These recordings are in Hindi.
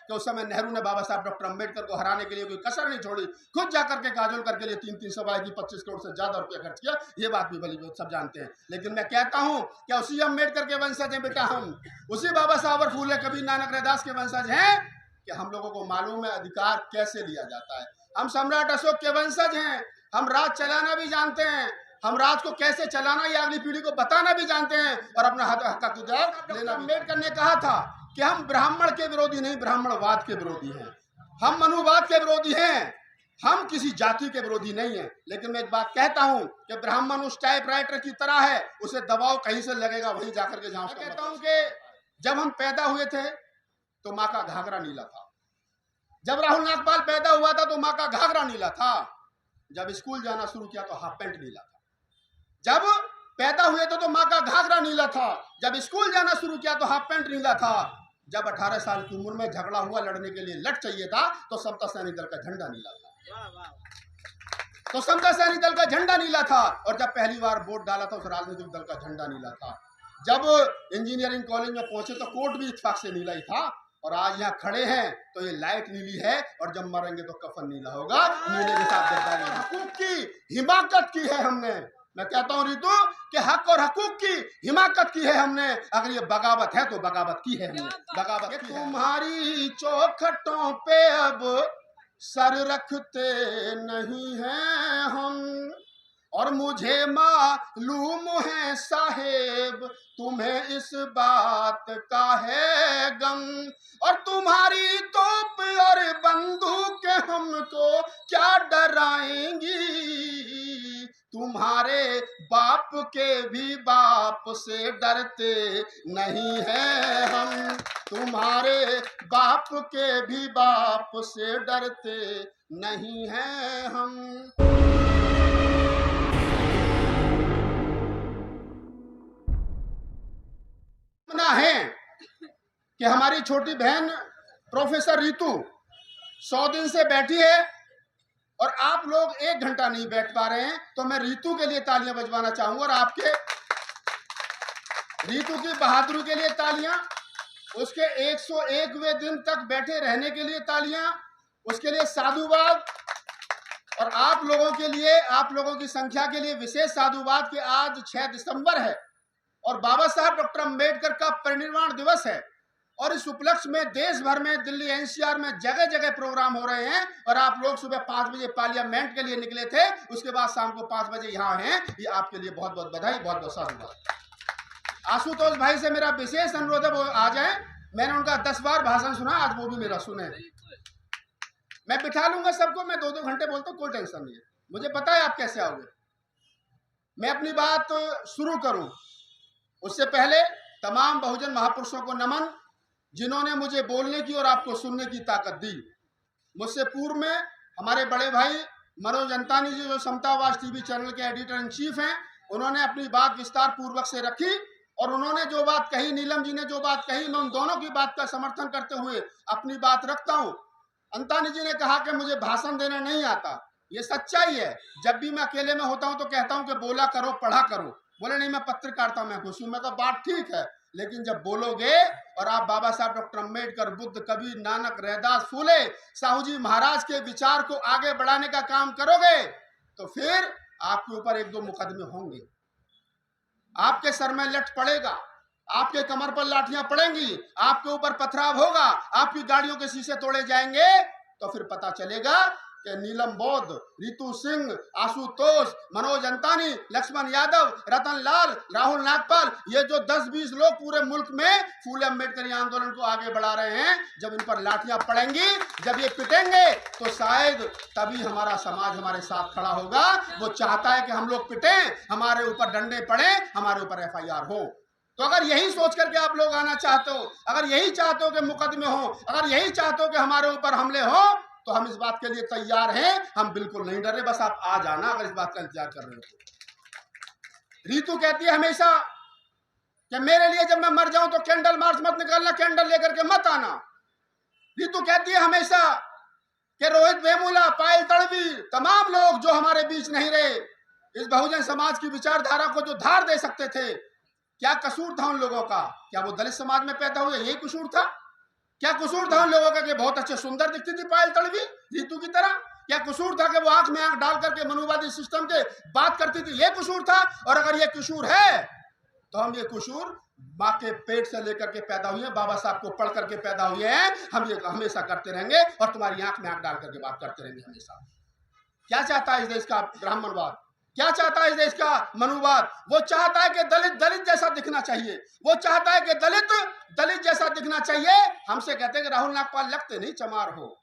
कि उस समय नेहरू ने बाबा साहब डॉक्टर अम्बेडकर को हराने के लिए कोई कसर नहीं छोड़ी, खुद जाकर के काजोलकर के लिए 3-3 सवाई की 25 करोड़ से ज्यादा रुपया खर्च किया। ये बात भी भली सब जानते हैं। लेकिन मैं कहता हूं कि उसी अम्बेडकर के वंशज हैं बेटा हम, उसी बाबा साहब और फूले कबीर नानक रैदास के वंशज हैं कि हम लोगों को मालूम है अधिकार कैसे लिया जाता है। हम सम्राट अशोक के वंशज हैं, हम राज चलाना भी जानते हैं, हम राज को कैसे चलाना या अगली पीढ़ी को बताना भी जानते हैं और अपना हक लेना। अम्बेडकर ने कहा था कि हम ब्राह्मण के विरोधी नहीं, ब्राह्मणवाद के विरोधी हैं, हम मनुवाद के विरोधी हैं, हम किसी जाति के विरोधी नहीं है। लेकिन मैं एक बात कहता हूं कि ब्राह्मण उस टाइपराइटर की तरह है, उसे दबाव कहीं से लगेगा वहीं जाकर के जहां। कहता हूं कि जब हम पैदा हुए थे तो माँ का घाघरा नीला था, जब राहुल नागपाल पैदा हुआ था तो माँ का घाघरा नीला था, जब स्कूल जाना शुरू किया तो हाफ पैंट नीला था। जब पैदा हुए थे तो माँ का घाघरा नीला था, जब स्कूल जाना शुरू किया तो हाफ पैंट नीला था। जब 18 साल की उम्र में झगड़ा हुआ, लड़ने के लिए लट चाहिए था तो समता सैनिक दल का झंडा नीला था, तो समता सैनिक दल का झंडा नीला था। और जब पहली बार वोट डाला था उस राजनीतिक दल का झंडा नीला था। जब इंजीनियरिंग कॉलेज में पहुंचे तो कोट भी इत्तेफाक से नीला ही था। और आज यहाँ खड़े हैं तो ये लाइट नीली है और जब मरेंगे तो कफन नीला होगा। नीले के साथ गद्दारी, हकूक की हिमाकत की है हमने। मैं कहता हूँ रितु कि हक और हकूक की हिमाकत की है हमने। अगर ये बगावत है तो बगावत की है हमने, बगावत की है। तुम्हारी चौखटों पे अब सर रखते नहीं हैं हम, और मुझे मालूम है साहेब तुम्हें इस बात का है गम, और तुम्हारी तोप और बंदूक हमको क्या डराएंगी। तुम्हारे बाप के भी बाप से डरते नहीं हैं हम, तुम्हारे बाप के भी बाप से डरते नहीं हैं हम। है कि हमारी छोटी बहन प्रोफेसर रितु 100 दिन से बैठी है और आप लोग 1 घंटा नहीं बैठ पा रहे हैं, तो मैं रितु के लिए तालियां बजवाना चाहूंगा और आपके रितु की बहादुरी के लिए तालियां, उसके 101वें दिन तक बैठे रहने के लिए तालियां, उसके लिए साधुवाद। और आप लोगों के लिए, आप लोगों की संख्या के लिए विशेष साधुवाद कि आज 6 दिसंबर है और बाबा साहब डॉक्टर अम्बेडकर का परिनिर्वाण दिवस है। और इस उपलक्ष्य में देश भर में, दिल्ली एनसीआर में जगह जगह प्रोग्राम हो रहे हैं और आप लोग सुबह 5 बजे पार्लियामेंट के लिए निकले थे, उसके बाद शाम को 5 बजे यहाँ हैं। ये आपके लिए बहुत बहुत बधाई, बहुत बहुत साधुवाद। आशुतोष भाई से मेरा विशेष अनुरोध है वो आ जाए। मैंने उनका 10 बार भाषण सुना, आज वो भी मेरा सुने। मैं बिठा लूंगा सबको, मैं 2-2 घंटे बोलता हूँ, कोई टेंशन नहीं है, मुझे पता है आप कैसे आओगे। मैं अपनी बात शुरू करूं उससे पहले तमाम बहुजन महापुरुषों को नमन, जिन्होंने मुझे बोलने की और आपको सुनने की ताकत दी। मुझसे पूर्व में हमारे बड़े भाई मनोज अंतानी जी, जो समतावाद टीवी चैनल के एडिटर इन चीफ हैं, उन्होंने अपनी बात विस्तार पूर्वक से रखी और उन्होंने जो बात कही, नीलम जी ने जो बात कही, मैं उन दोनों की बात का समर्थन करते हुए अपनी बात रखता हूं। अंतानी जी ने कहा कि मुझे भाषण देना नहीं आता, ये सच्चाई है। जब भी मैं अकेले में होता हूं तो कहता हूं कि बोला करो, पढ़ा करो। बोले नहीं मैं पत्रकारिता में खुश हूं। मैं तो बात ठीक है, लेकिन जब बोलोगे और आप बाबा साहब डॉक्टर अम्बेडकर, बुद्ध, कबीर, नानक, रैदास, फूले, साहू जी महाराज के विचार को आगे बढ़ाने का काम करोगे तो फिर आपके ऊपर 1-2 मुकदमे होंगे, आपके सर में लठ पड़ेगा, आपके कमर पर लाठियां पड़ेंगी, आपके ऊपर पथराव होगा, आपकी गाड़ियों के शीशे तोड़े जाएंगे। तो फिर पता चलेगा कि नीलम बौद्ध, रितु सिंह, आशुतोष, मनोज अंतानी, लक्ष्मण यादव, रतन लाल, राहुल नागपाल, ये जो 10-20 लोग पूरे मुल्क में फूले अम्बेडकरी आंदोलन को आगे बढ़ा रहे हैं, जब इन पर लाठियां पड़ेंगी, जब ये पिटेंगे तो शायद तभी हमारा समाज हमारे साथ खड़ा होगा। वो चाहता है कि हम लोग पिटें, हमारे ऊपर डंडे पड़े, हमारे ऊपर FIR हो। तो अगर यही सोच करके आप लोग आना चाहते हो, अगर यही चाहते हो कि मुकदमे हो, अगर यही चाहते हो कि हमारे ऊपर हमले हो, तो हम इस बात के लिए तैयार हैं। हम बिल्कुल नहीं डर रहे, बस आप आ जाना अगर इस बात का इंतजार कर रहे हो तो। रितु कहती है हमेशा कि मेरे लिए जब मैं मर जाऊं तो कैंडल मार्च मत निकालना, कैंडल लेकर के मत आना। रितु कहती है हमेशा कि रोहित वेमुला, पायल तड़वी, तमाम लोग जो हमारे बीच नहीं रहे, इस बहुजन समाज की विचारधारा को जो धार दे सकते थे, क्या कसूर था उन लोगों का? क्या वो दलित समाज में पैदा हुए, यही कसूर था? क्या कसूर था उन लोगों का कि बहुत अच्छे सुंदर दिखती थी पायल तड़वी रीतू की तरह? क्या कसूर था कि वो आंख में आंख डाल करके मनुवादी सिस्टम के बात करती थी? ये कसूर था। और अगर ये कसूर है तो हम ये कसूर माँ के पेट से लेकर के पैदा हुए हैं, बाबा साहब को पढ़ करके पैदा हुए हैं, हम ये हमेशा करते रहेंगे और तुम्हारी आंख में आंख डाल करके बात करते रहेंगे हमेशा। क्या चाहता है इस देश का ब्राह्मणवाद? क्या चाहता है इस देश का मनुवाद? वो चाहता है कि दलित दलित जैसा दिखना चाहिए, वो चाहता है कि दलित दलित जैसा दिखना चाहिए। हमसे कहते हैं कि राहुल नागपाल लगते नहीं चमार हो,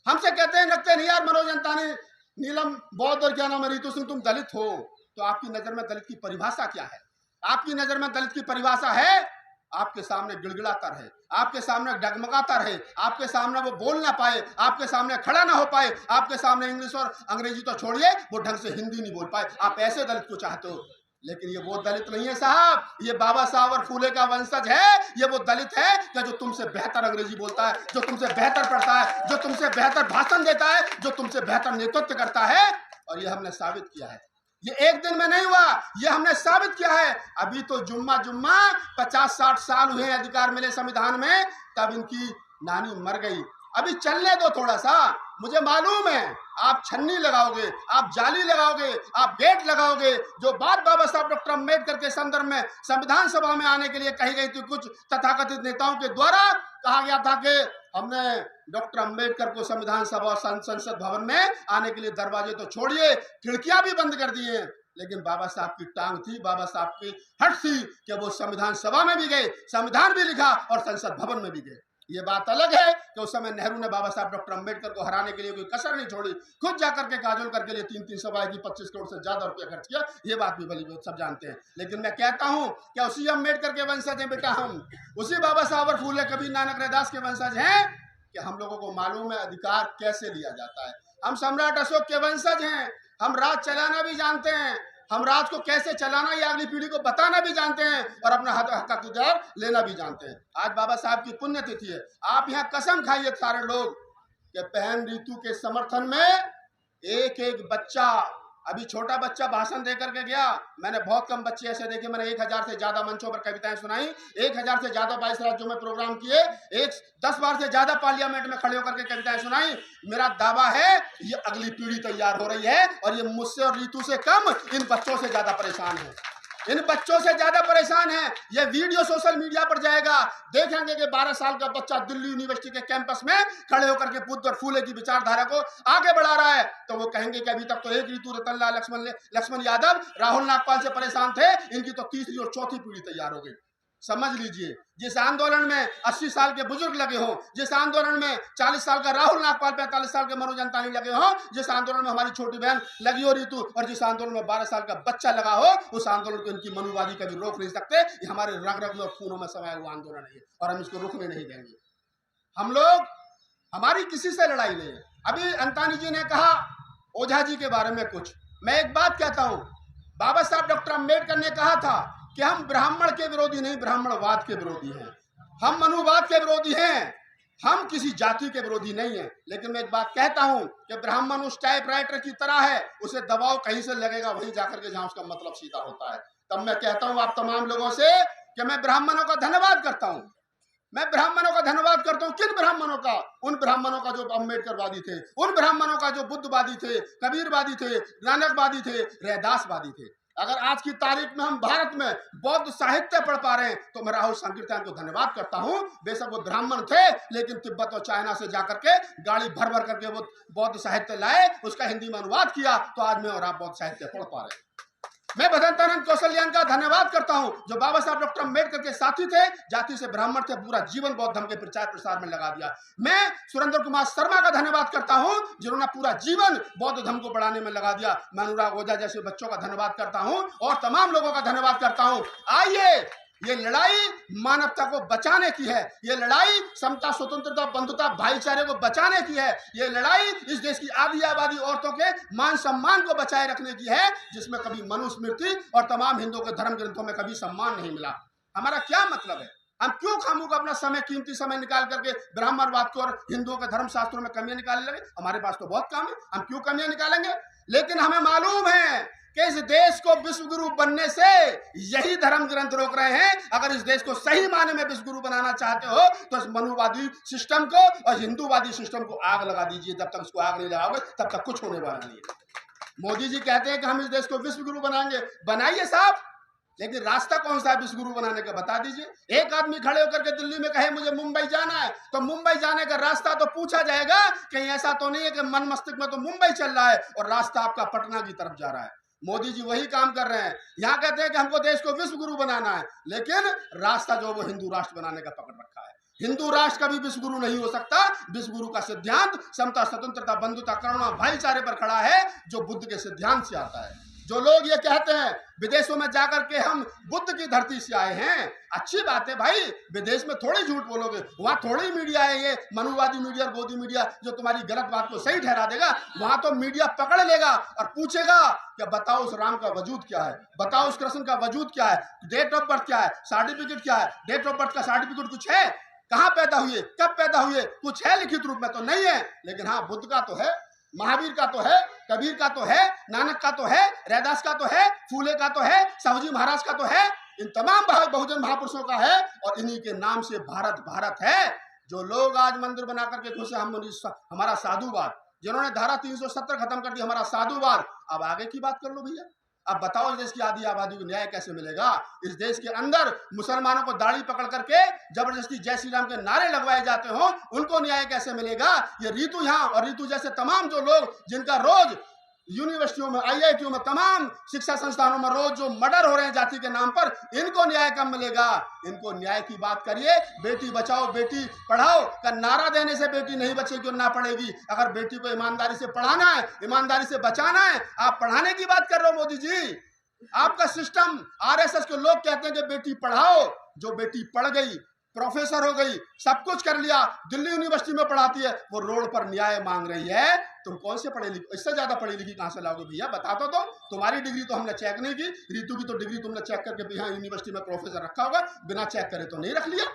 हमसे कहते हैं लगते नहीं यार मनोज अंतानी, नीलम बौद्ध और क्या नाम है रितु सिंह, तुम दलित हो। तो आपकी नजर में दलित की परिभाषा क्या है? आपकी नजर में दलित की परिभाषा है आपके सामने गिड़गिड़ाता रहे, आपके सामने डगमगाता रहे, आपके सामने वो बोल ना पाए, आपके सामने खड़ा ना हो पाए, आपके सामने इंग्लिश और अंग्रेजी तो छोड़िए वो ढंग से हिंदी नहीं बोल पाए। आप ऐसे दलित को चाहते हो, लेकिन ये वो दलित नहीं है साहब। ये बाबा साहब और फूले का वंशज है। ये वो दलित है कि जो तुमसे बेहतर अंग्रेजी बोलता है, जो तुमसे बेहतर पढ़ता है, जो तुमसे बेहतर भाषण देता है, जो तुमसे बेहतर नेतृत्व करता है। और ये हमने साबित किया है। ये एक दिन में नहीं हुआ, ये हमने साबित किया है। अभी तो जुम्मा 50-60 साल हुए अधिकार मिले संविधान में, तब इनकी नानी मर गई। अभी चलने दो थोड़ा सा। मुझे मालूम है आप छन्नी लगाओगे, आप जाली लगाओगे, आप गेट लगाओगे। जो बात बाबा साहब डॉक्टर अम्बेडकर के संदर्भ में संविधान सभा में आने के लिए कही गई थी, कुछ तथाकथित नेताओं के द्वारा कहा गया था कि हमने डॉक्टर अम्बेडकर को संविधान सभा और संसद भवन में आने के लिए दरवाजे तो छोड़िए खिड़कियां भी बंद कर दिए, लेकिन बाबा साहब की टांग थी, बाबा साहब की हट थी कि वो संविधान सभा में भी गए, संविधान भी लिखा और संसद भवन में भी गए। ये बात अलग है कि उस समय नेहरू ने बाबा साहब डॉक्टर अम्बेडकर को हराने के लिए कोई कसर नहीं छोड़ी, खुद जाकर के काजोलकर के लिए 3 सभाएं की, 25 करोड़ से ज्यादा रुपया खर्च किया। ये बात भी भली सब जानते हैं। लेकिन मैं कहता हूं कि उसी अम्बेडकर के वंशज हैं बेटा हम, उसी बाबा साहब और फूले कबीर नानक रैदास के वंशज हैं कि हम लोगों को मालूम है अधिकार कैसे लिया जाता है। हम सम्राट अशोक के वंशज हैं, हम राज चलाना भी जानते हैं, हम राज को कैसे चलाना ये अगली पीढ़ी को बताना भी जानते हैं और अपना हक अधिकार लेना भी जानते हैं। आज बाबा साहब की पुण्यतिथि है। आप यहाँ कसम खाइए सारे लोग कि बहन रीतू के समर्थन में एक एक बच्चा, अभी छोटा बच्चा भाषण दे करके गया। मैंने बहुत कम बच्चे ऐसे देखे, मैंने 1000 से ज्यादा मंचों पर कविताएं सुनाई, 1000 से ज्यादा 22 राज्यों में प्रोग्राम किए, 10 बार से ज्यादा पार्लियामेंट में खड़े होकर के कविताएं सुनाई। मेरा दावा है ये अगली पीढ़ी तैयार हो रही है और ये मुझसे और रीतू से कम इन बच्चों से ज्यादा परेशान है, इन बच्चों से ज्यादा परेशान है। ये वीडियो सोशल मीडिया पर जाएगा, देखेंगे कि 12 साल का बच्चा दिल्ली यूनिवर्सिटी के कैंपस में खड़े होकर के बुद्ध और फूले की विचारधारा को आगे बढ़ा रहा है। तो वो कहेंगे कि अभी तक तो एक रीतू, रतनलाल, लक्ष्मण यादव, राहुल नागपाल से परेशान थे, इनकी तो तीसरी और चौथी पीढ़ी तैयार हो गई। समझ लीजिए, जिस आंदोलन में 80 साल के बुजुर्ग लगे हों, जिस आंदोलन में 40 साल का राहुल नागपाल, 45 साल के मनोज अंतानी लगे हों, जिस आंदोलन में हमारी छोटी बहन लगी हो रीतू, और जिस आंदोलन में 12 साल का बच्चा लगा हो, उस आंदोलन को इनकी मनुवादी कभी रोक नहीं सकते। ये हमारे रग रग में और खूनों में समाया हुआ आंदोलन है और हम इसको रुकने नहीं देंगे। हम लोग, हमारी किसी से लड़ाई नहीं है। अभी अंतानी जी ने कहा ओझा जी के बारे में कुछ, मैं एक बात कहता हूं, बाबा साहब डॉक्टर अम्बेडकर ने कहा था कि हम ब्राह्मण के विरोधी नहीं, ब्राह्मणवाद के विरोधी हैं, हम मनुवाद के विरोधी हैं, हम किसी जाति के विरोधी नहीं हैं। लेकिन मैं एक बात कहता हूं कि ब्राह्मण उस टाइपराइटर की तरह है, उसे दबाव कहीं से लगेगा वहीं जाकर के जहां उसका मतलब सीधा होता है। तब मैं कहता हूं आप तमाम लोगों से कि मैं ब्राह्मणों का धन्यवाद करता हूं, मैं ब्राह्मणों का धन्यवाद करता हूं। किन ब्राह्मणों का? उन ब्राह्मणों का जो अम्बेडकरवादी थे, उन ब्राह्मणों का जो बुद्धवादी थे, कबीरवादी थे, नानकवादी थे, रैदासवादी थे। अगर आज की तारीख में हम भारत में बौद्ध साहित्य पढ़ पा रहे हैं तो मैं राहुल संकीर्तन को धन्यवाद करता हूं। बेशक वो ब्राह्मण थे, लेकिन तिब्बत और चाइना से जाकर के गाड़ी भर भर करके वो बौद्ध साहित्य लाए, उसका हिंदी में अनुवाद किया, तो आज मैं और आप बौद्ध साहित्य पढ़ पा रहे हैं। मैं भदंतानंद कौशल्यान का धन्यवाद करता हूं, जो बाबा साहब डॉक्टर अम्बेडकर के साथी थे, जाति से ब्राह्मण थे, पूरा जीवन बौद्ध धर्म के प्रचार प्रसार में लगा दिया। मैं सुरेंद्र कुमार शर्मा का धन्यवाद करता हूं, जिन्होंने पूरा जीवन बौद्ध धर्म को बढ़ाने में लगा दिया। मैं अनुराग ओझा जैसे बच्चों का धन्यवाद करता हूं और तमाम लोगों का धन्यवाद करता हूं। आइए, ये लड़ाई मानवता को बचाने की है, ये लड़ाई समता, स्वतंत्रता, बंधुता, भाईचारे को बचाने की है, ये लड़ाई इस देश की आधी आबादी औरतों के मान सम्मान को बचाए रखने की है, जिसमें कभी मनुस्मृति और तमाम हिंदुओं के धर्म ग्रंथों में कभी सम्मान नहीं मिला। हमारा क्या मतलब है? हम क्यों खामोख अपना समय, कीमती समय निकाल करके ब्राह्मणवाद को और हिंदुओं के धर्मशास्त्रों में कमियां निकालने लगे? हमारे पास तो बहुत काम है, हम क्यों कमियां निकालेंगे? लेकिन हमें मालूम है कि इस देश को विश्व गुरु बनने से यही धर्म ग्रंथ रोक रहे हैं। अगर इस देश को सही माने में विश्व गुरु बनाना चाहते हो तो इस मनुवादी सिस्टम को और हिंदूवादी सिस्टम को आग लगा दीजिए। जब तक इसको आग नहीं लगाओगे तब तक कुछ होने वाला नहीं है। मोदी जी कहते हैं कि हम इस देश को विश्व गुरु बनाएंगे, बनाइए साहब, लेकिन रास्ता कौन सा है विश्व गुरु बनाने का बता दीजिए। एक आदमी खड़े होकर के दिल्ली में कहे मुझे मुंबई जाना है, तो मुंबई जाने का रास्ता तो पूछा जाएगा। कहीं ऐसा तो नहीं है कि मन मस्तिष्क में तो मुंबई चल रहा है और रास्ता आपका पटना की तरफ जा रहा है। मोदी जी वही काम कर रहे हैं। यहाँ कहते हैं कि हमको देश को विश्व गुरु बनाना है, लेकिन रास्ता जो वो हिंदू राष्ट्र बनाने का पकड़ रखा है। हिंदू राष्ट्र कभी विश्व गुरु नहीं हो सकता। विश्व गुरु का सिद्धांत समता, स्वतंत्रता, बंधुता, करुणा, भाईचारे पर खड़ा है, जो बुद्ध के सिद्धांत से आता है। जो लोग ये कहते हैं विदेशों में जाकर के हम बुद्ध की धरती से आए हैं, अच्छी बात है भाई, विदेश में थोड़ी झूठ बोलोगे, वहां थोड़ी मीडिया है ये मनुवादी मीडिया और गोदी मीडिया जो तुम्हारी गलत बात को सही ठहरा देगा। वहां तो मीडिया पकड़ लेगा और पूछेगा कि बताओ उस राम का वजूद क्या है, बताओ उस कृष्ण का वजूद क्या है, डेट ऑफ बर्थ क्या है, सर्टिफिकेट क्या है, डेट ऑफ बर्थ का सर्टिफिकेट कुछ है, कहाँ पैदा हुए, कब पैदा हुए, कुछ है लिखित रूप में तो नहीं है। लेकिन हाँ, बुद्ध का तो है, महावीर का तो है, कबीर का तो है, नानक का तो है, रैदास का तो है, फूले का तो है, साहूजी महाराज का तो है, इन तमाम बहुजन महापुरुषों का है। और इन्हीं के नाम से भारत भारत है। जो लोग आज मंदिर बना करके खुश है हमारा साधुवाद, जिन्होंने धारा 370 खत्म कर दी हमारा साधुवाद, अब आगे की बात कर लो भैया। अब बताओ इस देश की आधी आबादी को न्याय कैसे मिलेगा? इस देश के अंदर मुसलमानों को दाढ़ी पकड़ करके जबरदस्ती जय श्री राम के नारे लगवाए जाते हो, उनको न्याय कैसे मिलेगा? ये रीतू यहाँ और रीतू जैसे तमाम जो लोग जिनका रोज यूनिवर्सिटियों में, आईआईटियों में, तमाम शिक्षा संस्थानों में रोज जो मर्डर हो रहे हैं जाति के नाम पर, इनको न्याय कब मिलेगा? इनको न्याय की बात करिए। बेटी बचाओ बेटी पढ़ाओ का नारा देने से बेटी नहीं बचेगी और ना पढ़ेगी। अगर बेटी को ईमानदारी से पढ़ाना है, ईमानदारी से बचाना है, आप पढ़ाने की बात कर रहे हो मोदी जी। आपका सिस्टम, आरएसएस के लोग कहते हैं कि बेटी पढ़ाओ। जो बेटी पढ़ गई, प्रोफेसर हो गई, सब कुछ कर लिया, दिल्ली यूनिवर्सिटी में पढ़ाती है, वो रोड पर न्याय मांग रही है। तुम कौन से पढ़े लिखे, इससे ज्यादा पढ़ी लिखी कहां से लाओगे भैया? बता तो दो। तुम्हारी डिग्री तो हमने चेक नहीं की, रीतू की तो डिग्री तुमने चेक करके यहाँ यूनिवर्सिटी में प्रोफेसर रखा होगा, बिना चेक करे तो नहीं रख लिया।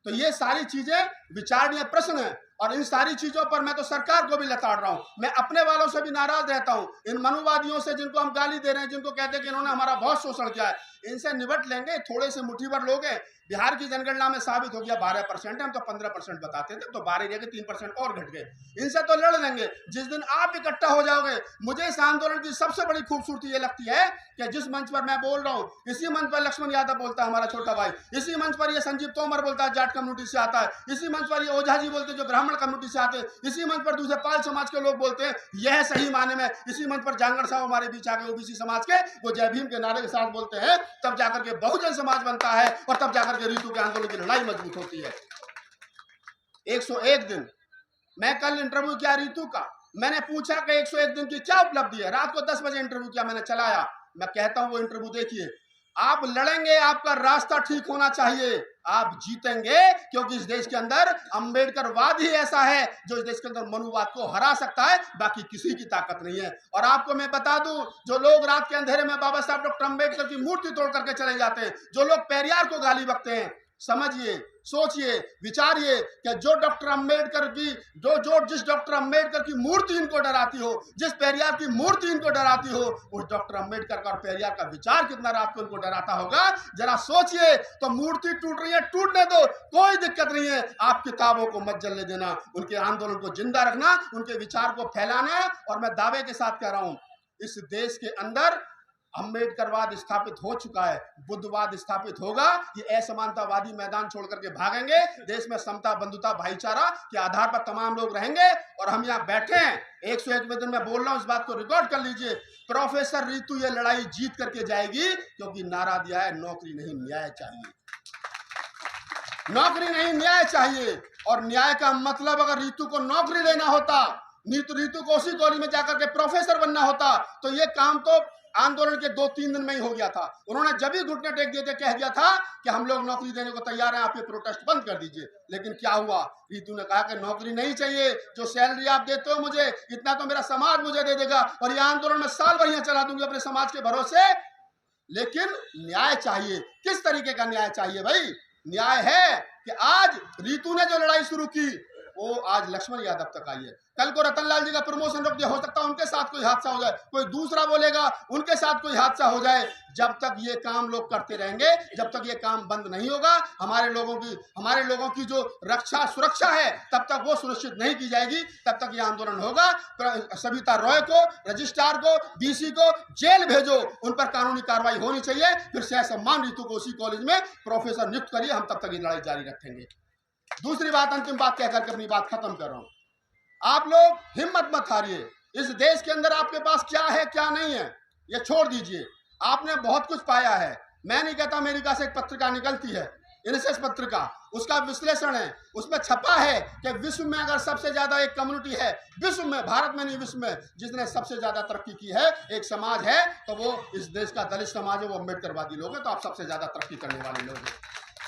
तो ये सारी चीजें विचारणीय प्रश्न है और इन सारी चीजों पर मैं तो सरकार को भी लताड़ रहा हूं। मैं अपने वालों से भी नाराज रहता हूं, इन मनुवादियों से जिनको हम गाली दे रहे हैं, जिनको कहते हैं कि इन्होंने हमारा बहुत शोषण किया है, इनसे निपट लेंगे। थोड़े से मुट्ठी भर लोग हैं। बिहार की जनगणना में साबित हो गया 12% है, हम तो 15% बताते थे, तो 12 रह गए, 3% और घट गए। इनसे तो लड़ लेंगे। जिस दिन आप इकट्ठा हो जाओगे, मुझे इस आंदोलन की सबसे बड़ी खूबसूरती ये लगती है कि जिस मंच पर मैं बोल रहा हूँ, इसी मंच पर लक्ष्मण यादव बोलता है, हमारा छोटा भाई, इसी मंच पर ये संजीव तोमर बोलता है, जाट कम्युनिटी से आता है, इसी मंच पर ये ओझा जी बोलते हैं जो ब्राह्मण कम्युनिटी से आते हैं, इसी मंच पर दूसरे पाल समाज के लोग बोलते हैं। यह सही माने में इसी मंच पर जांगड़ साहब हमारे बीच आके ओबीसी समाज के, वो जय भीम के नारे के साथ बोलते हैं, तब जाकर के बहुजन समाज बनता है और तब जाकर के रीतू के आंदोलन की लड़ाई मजबूत होती है। 101 दिन मैं कल इंटरव्यू किया रीतू का, मैंने पूछा कि 101 दिन की क्या उपलब्धि है। रात को 10 बजे इंटरव्यू किया, मैंने चलाया। मैं कहता हूं वो इंटरव्यू देखिए। आप लड़ेंगे, आपका रास्ता ठीक होना चाहिए, आप जीतेंगे, क्योंकि इस देश के अंदर अंबेडकरवाद ही ऐसा है जो इस देश के अंदर मनुवाद को हरा सकता है, बाकी किसी की ताकत नहीं है। और आपको मैं बता दूं, जो लोग रात के अंधेरे में बाबा साहब डॉक्टर अंबेडकर की मूर्ति तोड़ करके चले जाते हैं, जो लोग पेरियार को गाली बकते हैं, समझिए, सोचिए, विचारिए कि जो डॉक्टर अंबेडकर की जिस डॉक्टर अंबेडकर की मूर्ति इनको डराती हो, जिस पेरियार की मूर्ति इनको डराती हो, उस डॉक्टर अंबेडकर का और पेरियार का विचार कितना रात को इनको डराता होगा, जरा सोचिए। तो मूर्ति टूट रही है, टूटने दो, कोई दिक्कत नहीं है। आप किताबों को मत जलने देना, उनके आंदोलन को जिंदा रखना, उनके विचार को फैलाना। और मैं दावे के साथ कह रहा हूं, इस देश के अंदर अंबेडकरवाद स्थापित हो चुका है, बुद्धवाद स्थापित होगा। ये असमानतावादी मैदान छोड़ करके भागेंगे। देश में समता, बंधुता, भाईचारा के आधार पर तमाम लोग रहेंगे। और हम यहाँ बैठे हैं, 101वें दिन में बोल रहा हूँ, इस बात को रिकॉर्ड कर लीजिए। प्रोफेसर रीतू ये लड़ाई जीत करके जाएगी, क्योंकि नारा दिया है नौकरी नहीं न्याय चाहिए, नौकरी नहीं न्याय चाहिए। और न्याय का मतलब, अगर रीतू को नौकरी लेना होता, रीतू को उसी कॉलेज में जाकर के प्रोफेसर बनना होता, तो ये काम तो आंदोलन के 2-3 दिन में ही हो गया था। उन्होंने जब ही घुटने टेक दिए थे, कह दिया था कि हम लोग नौकरी देने को तैयार हैं, आप ये प्रोटेस्ट बंद कर दीजिए। लेकिन क्या हुआ? रीतू ने कहा कि नौकरी नहीं चाहिए, जो सैलरी आप देते हो मुझे, इतना तो मेरा समाज मुझे दे देगा, और ये आंदोलन में साल भर यहाँ चला दूंगी अपने समाज के भरोसे। लेकिन न्याय चाहिए। किस तरीके का न्याय चाहिए भाई? न्याय है कि आज रितु ने जो लड़ाई शुरू की वो आज लक्ष्मण यादव तक आई है। कल को रतनलाल जी का प्रमोशन रुक जाए, हो सकता है उनके साथ कोई हादसा हो जाए, कोई दूसरा बोलेगा उनके साथ कोई हादसा हो जाए। जब तक ये काम लोग करते रहेंगे, जब तक ये काम बंद नहीं होगा, हमारे लोगों की जो रक्षा सुरक्षा है तब तक वो सुनिश्चित नहीं की जाएगी, तब तक ये आंदोलन होगा। सविता रॉय को, रजिस्ट्रार को, डीसी को जेल भेजो, उन पर कानूनी कार्रवाई होनी चाहिए। फिर सह सम्मान रितु को उसी कॉलेज में प्रोफेसर नियुक्त करिए। हम तब तक ये लड़ाई जारी रखेंगे। दूसरी बात, अंतिम बात कहकर के अपनी बात खत्म कर रहा हूं। आप लोग हिम्मत मत हारिए। इस देश के अंदर आपके पास क्या है क्या नहीं है ये छोड़ दीजिए। आपने बहुत कुछ पाया है। मैं नहीं कहता, अमेरिका से एक पत्रिका निकलती है, इनसेस पत्रिका, उसका विश्लेषण है, उसमें छपा है कि विश्व में अगर सबसे ज्यादा एक कम्युनिटी है, विश्व में, भारत में नहीं विश्व में, जिसने सबसे ज्यादा तरक्की की है, एक समाज है, तो वो इस देश का दलित समाज है, वो अम्बेडकरवादी लोग हैं। तो आप सबसे ज्यादा तरक्की करने वाले लोग हैं।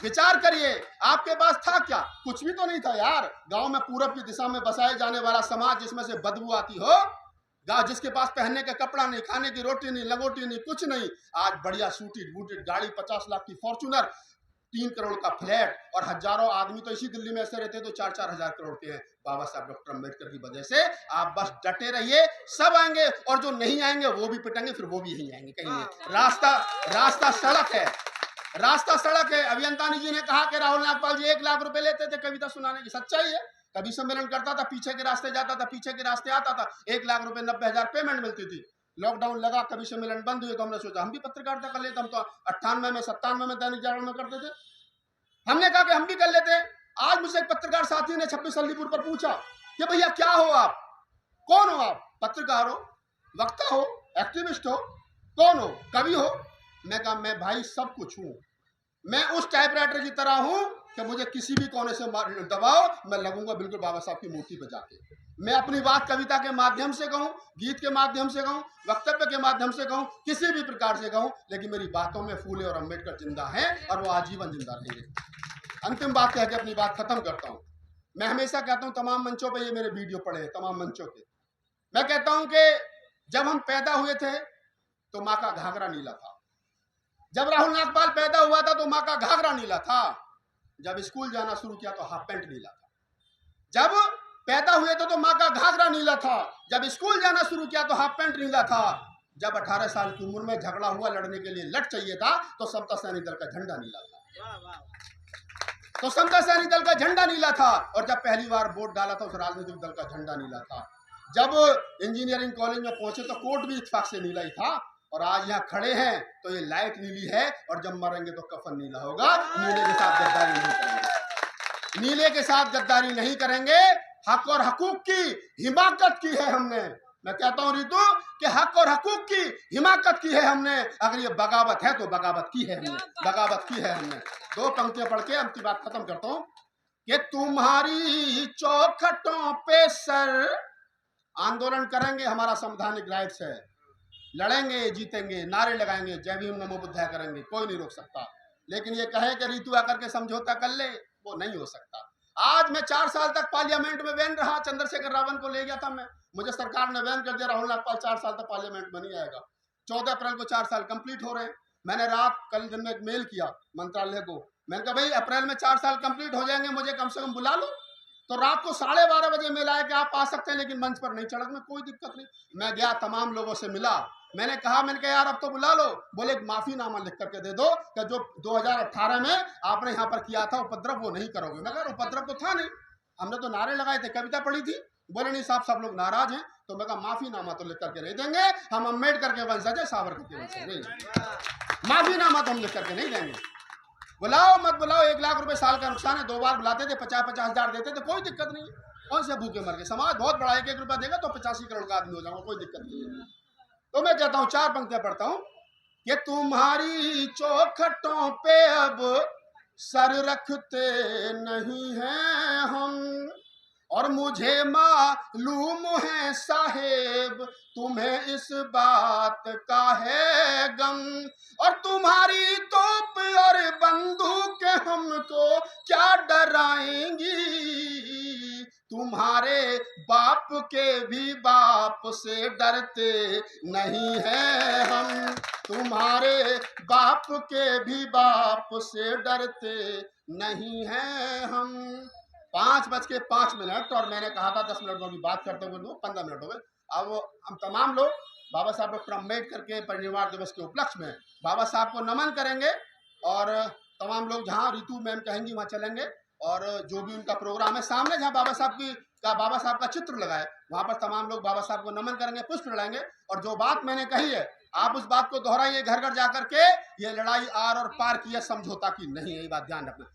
विचार करिए, आपके पास था क्या? कुछ भी तो नहीं था यार। गांव में पूरब की दिशा में बसाए जाने वाला समाज जिसमें से बदबू आती हो, गांव जिसके पास पहनने का कपड़ा नहीं, खाने की रोटी नहीं, लंगोटी नहीं, कुछ नहीं, आज बढ़िया सूटेड बूटेड गाड़ी, 50 लाख की फॉर्च्यूनर, 3 करोड़ का फ्लैट, और हजारों आदमी तो इसी दिल्ली में ऐसे रहते हैं तो 4-4 हजार करोड़ के हैं। बाबा साहब डॉक्टर अम्बेडकर की वजह से। आप बस डटे रहिए, सब आएंगे, और जो नहीं आएंगे वो भी पिटेंगे, फिर वो भी यही आएंगे। कहीं रास्ता सड़क है, रास्ता सड़क है। अभियंतानी जी ने कहा कि राहुल नागपाल जी 1 लाख रुपए लेते थे कविता सुनाने की। सच्चाई है। कभी सम्मेलन करता था, पीछे के रास्ते जाता था, पीछे के रास्ते आता था, 1 लाख रुपए 90,000 पेमेंट मिलती थी। लॉकडाउन लगा, कभी सम्मेलन बंद हुए, तो हमने सोचा हम भी पत्रकारिता कर लेते। हम तो 98 में 97 में दैनिक जागरण में करते थे। हमने कहा कि हम भी कर लेते हैं। आज मुझसे एक पत्रकार साथी ने 26 अलीपुर पर पूछा कि भैया क्या हो आप, कौन हो आप? पत्रकार हो, वक्ता हो, एक्टिविस्ट हो, कौन हो, कवि हो? मैं कहा मैं भाई सब कुछ हूं। मैं उस टाइपराइटर की तरह हूं कि मुझे किसी भी कोने से दबाओ, मैं लगूंगा बिल्कुल बाबा साहब की मूर्ति पे जाके। मैं अपनी बात कविता के माध्यम से कहूं, गीत के माध्यम से कहूं, वक्तव्य के माध्यम से कहूं, किसी भी प्रकार से कहूं, लेकिन मेरी बातों में फूले और अम्बेडकर जिंदा हैं और वो आजीवन जिंदा रहेंगे। अंतिम बात कह के अपनी बात खत्म करता हूं। मैं हमेशा कहता हूं, तमाम मंचों पर ये मेरे वीडियो पड़े हैं, तमाम मंचों पे मैं कहता हूं कि जब हम पैदा हुए थे तो माँ का घाघरा नीला था। जब राहुल नागपाल पैदा हुआ था तो माँ का घाघरा नीला था। जब स्कूल जाना शुरू किया तो हाफ पैंट नीला था। जब पैदा हुए तो माँ का घाघरा नीला था। जब स्कूल जाना शुरू किया तो हाफ पैंट नीला था। जब 18 साल की उम्र में झगड़ा हुआ, लड़ने के लिए लट चाहिए था, तो समता सैनिक दल का झंडा नीला था। तो समता सैनिक दल का झंडा नीला था। और जब पहली बार वोट डाला था उस राजनीतिक दल का झंडा नीला था। जब इंजीनियरिंग कॉलेज में पहुंचे तो कोट भी इत्तेफाक से नीला ही था। और आज यहाँ खड़े हैं तो ये लाइट नीली है, और जब मरेंगे तो कफन नीला होगा। नीले के साथ गद्दारी नहीं करेंगे, नीले के साथ गद्दारी नहीं करेंगे। हक और हकूक की हिमाकत की है हमने। मैं कहता हूँ रितु कि हक और हकूक की हिमाकत की है हमने। अगर ये बगावत है तो बगावत की है हमने, बगावत की है हमने। 2 पंक्तियां पढ़ के अपनी बात खत्म करता हूँ कि तुम्हारी चौखटों पे सर, आंदोलन करेंगे, हमारा संवैधानिक राइट्स है, लड़ेंगे, जीतेंगे, नारे लगाएंगे, जय भीम नमो बुद्धाय करेंगे, कोई नहीं रोक सकता। लेकिन ये कहे कि रितु आकर के समझौता कर ले, वो नहीं हो सकता। आज मैं 4 साल तक पार्लियामेंट में बैन रहा, चंद्रशेखर रावण को ले गया था मैं, मुझे सरकार ने बैन कर दिया। राहुल नागपाल 4 साल तक पार्लियामेंट में नहीं आएगा। 14 अप्रैल को 4 साल कंप्लीट हो रहे हैं। मैंने कल दिन में एक मेल किया मंत्रालय को, मैंने कहा भाई अप्रैल में 4 साल कंप्लीट हो जाएंगे, मुझे कम से कम बुला लो। तो रात को 12:30 बजे मेल आया कि आप आ सकते हैं, लेकिन मंच पर नहीं चढ़, में कोई दिक्कत नहीं। मैं गया, तमाम लोगों से मिला, मैंने कहा यार अब तो बुला लो। बोले एक माफीनामा लिख करके दे दो कि जो 2018 में आपने यहाँ पर किया था उपद्रव, वो नहीं करोगे। मैं कहा उपद्रव तो था नहीं, हमने तो नारे लगाए थे, कविता पढ़ी थी। बोले नहीं साहब, सब लोग नाराज हैं। तो मैं कहा माफीनामा तो लिख करके नहीं देंगे, हम अम्बेडकर के वंशज है, सावरकर के वंशज नहीं, माफीनामा तो हम लिख करके नहीं देंगे। बुलाओ मत बुलाओ, 1 लाख रुपए साल का नुकसान है। 2 बार बुलाते थे, 50-50 हजार देते थे, कोई दिक्कत नहीं है। कौन से भूखे मर गए? समाज बहुत बड़ा, 1-1 रुपया देगा तो 85 करोड़ का आदमी हो जाऊंगा, कोई दिक्कत नहीं है। तो मैं कहता हूँ, 4 पंक्तियां पढ़ता हूँ कि तुम्हारी चौखटों पे अब सर रखते नहीं हैं हम, और मुझे मालूम है साहेब तुम्हें इस बात का है गम, और तुम्हारी तोप और बंदूक हमको क्या डराएंगी, तुम्हारे बाप के भी बाप से डरते नहीं हैं हम, तुम्हारे बाप के भी बाप से डरते नहीं हैं हम। 5:05 और मैंने कहा था 10 मिनट में भी बात करते हुए 15 मिनट हो गए। अब हम तमाम लोग बाबा साहब डॉक्टर अम्बेडकर के परिनिर्वाण दिवस के उपलक्ष्य में बाबा साहब को नमन करेंगे और तमाम लोग जहाँ रितु मैम कहेंगी वहाँ चलेंगे और जो भी उनका प्रोग्राम है सामने जहाँ बाबा साहब का चित्र लगा है वहाँ पर तमाम लोग बाबा साहब को नमन करेंगे, पुष्प लगाएंगे। और जो बात मैंने कही है आप उस बात को दोहराइए घर घर जाकर के, ये लड़ाई आर और पार की है, समझौता की नहीं है, ये बात ध्यान रखना।